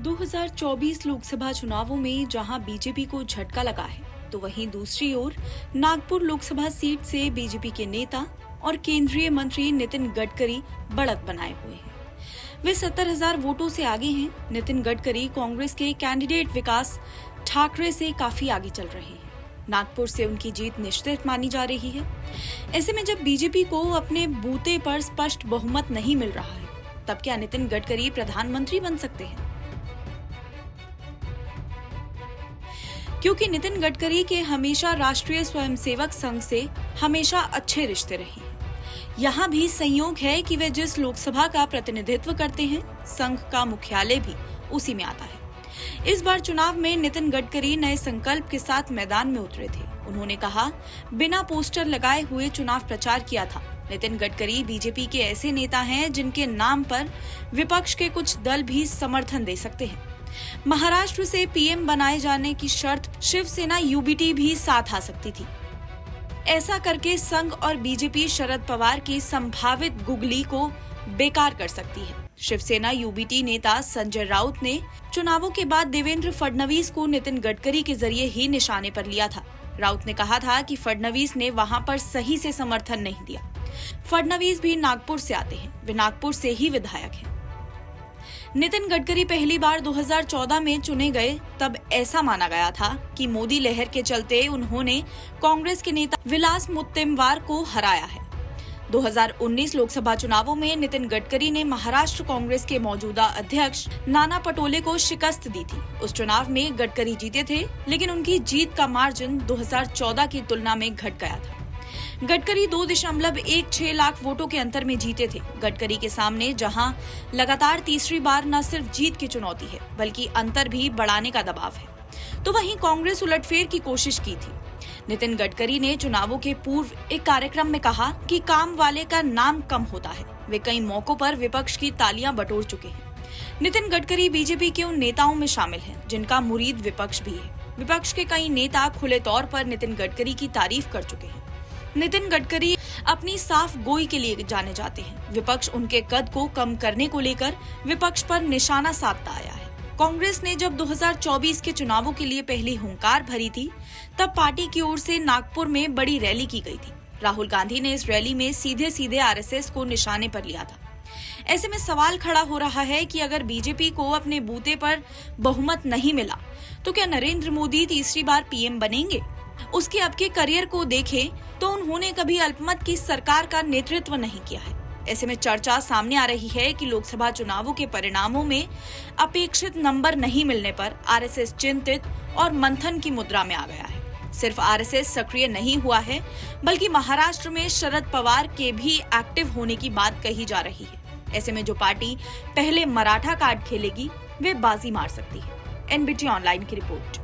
2024 लोकसभा चुनावों में जहां बीजेपी को झटका लगा है, तो वहीं दूसरी ओर नागपुर लोकसभा सीट से बीजेपी के नेता और केंद्रीय मंत्री नितिन गडकरी बढ़त बनाए हुए हैं। वे 70,000 वोटों से आगे हैं। नितिन गडकरी कांग्रेस के कैंडिडेट विकास ठाकरे से काफी आगे चल रहे हैं। नागपुर से उनकी जीत निश्चित मानी जा रही है। ऐसे में जब बीजेपी को अपने बूते पर स्पष्ट बहुमत नहीं मिल रहा है, तब क्या नितिन गडकरी प्रधानमंत्री बन सकते हैं? क्योंकि नितिन गडकरी के हमेशा राष्ट्रीय स्वयंसेवक संघ से हमेशा अच्छे रिश्ते रहे हैं। यहाँ भी संयोग है कि वे जिस लोकसभा का प्रतिनिधित्व करते हैं, संघ का मुख्यालय भी उसी में आता है। इस बार चुनाव में नितिन गडकरी नए संकल्प के साथ मैदान में उतरे थे। उन्होंने कहा, बिना पोस्टर लगाए हुए चुनाव प्रचार किया था। नितिन गडकरी बीजेपी के ऐसे नेता हैं जिनके नाम पर विपक्ष के कुछ दल भी समर्थन दे सकते हैं। महाराष्ट्र से पीएम बनाए जाने की शर्त शिवसेना यूबीटी भी साथ आ सकती थी। ऐसा करके संघ और बीजेपी शरद पवार की संभावित गुगली को बेकार कर सकती है। शिवसेना यूबीटी नेता संजय राउत ने चुनावों के बाद देवेंद्र फडणवीस को नितिन गडकरी के जरिए ही निशाने पर लिया था। राउत ने कहा था कि फडणवीस ने वहां पर सही से समर्थन नहीं दिया। फडणवीस भी नागपुर से आते हैं, वे नागपुर से ही विधायक हैं। नितिन गडकरी पहली बार 2014 में चुने गए, तब ऐसा माना गया था कि मोदी लहर के चलते उन्होंने कांग्रेस के नेता विलास मुत्तेमवार को हराया है। 2019 लोकसभा चुनावों में नितिन गडकरी ने महाराष्ट्र कांग्रेस के मौजूदा अध्यक्ष नाना पटोले को शिकस्त दी थी। उस चुनाव में गडकरी जीते थे, लेकिन उनकी जीत का मार्जिन 2014 की तुलना में घट गया था। गडकरी 2.16 लाख वोटों के अंतर में जीते थे। गडकरी के सामने जहां लगातार तीसरी बार न सिर्फ जीत की चुनौती है, बल्कि अंतर भी बढ़ाने का दबाव है, तो वहीं कांग्रेस उलटफेर की कोशिश की थी। नितिन गडकरी ने चुनावों के पूर्व एक कार्यक्रम में कहा कि काम वाले का नाम कम होता है। वे कई मौकों पर विपक्ष की तालियां बटोर चुके हैं। नितिन गडकरी बीजेपी के उन नेताओं में शामिल हैं जिनका मुरीद विपक्ष भी है। विपक्ष के कई नेता खुले तौर पर नितिन गडकरी की तारीफ कर चुके हैं। नितिन गडकरी अपनी साफ गोई के लिए जाने जाते हैं। विपक्ष उनके कद को कम करने को लेकर विपक्ष पर निशाना साधता आया है। कांग्रेस ने जब 2024 के चुनावों के लिए पहली हुंकार भरी थी, तब पार्टी की ओर से नागपुर में बड़ी रैली की गई थी। राहुल गांधी ने इस रैली में सीधे सीधे आरएसएस को निशाने पर लिया था। ऐसे में सवाल खड़ा हो रहा है कि अगर बीजेपी को अपने बूते पर बहुमत नहीं मिला, तो क्या नरेंद्र मोदी तीसरी बार पीएम बनेंगे? उसके अब के करियर को देखें तो उन्होंने कभी अल्पमत की सरकार का नेतृत्व नहीं किया है। ऐसे में चर्चा सामने आ रही है कि लोकसभा चुनावों के परिणामों में अपेक्षित नंबर नहीं मिलने पर आरएसएस चिंतित और मंथन की मुद्रा में आ गया है। सिर्फ आरएसएस सक्रिय नहीं हुआ है, बल्कि महाराष्ट्र में शरद पवार के भी एक्टिव होने की बात कही जा रही है। ऐसे में जो पार्टी पहले मराठा कार्ड खेलेगी, वे बाजी मार सकती है। एनबीटी ऑनलाइन की रिपोर्ट।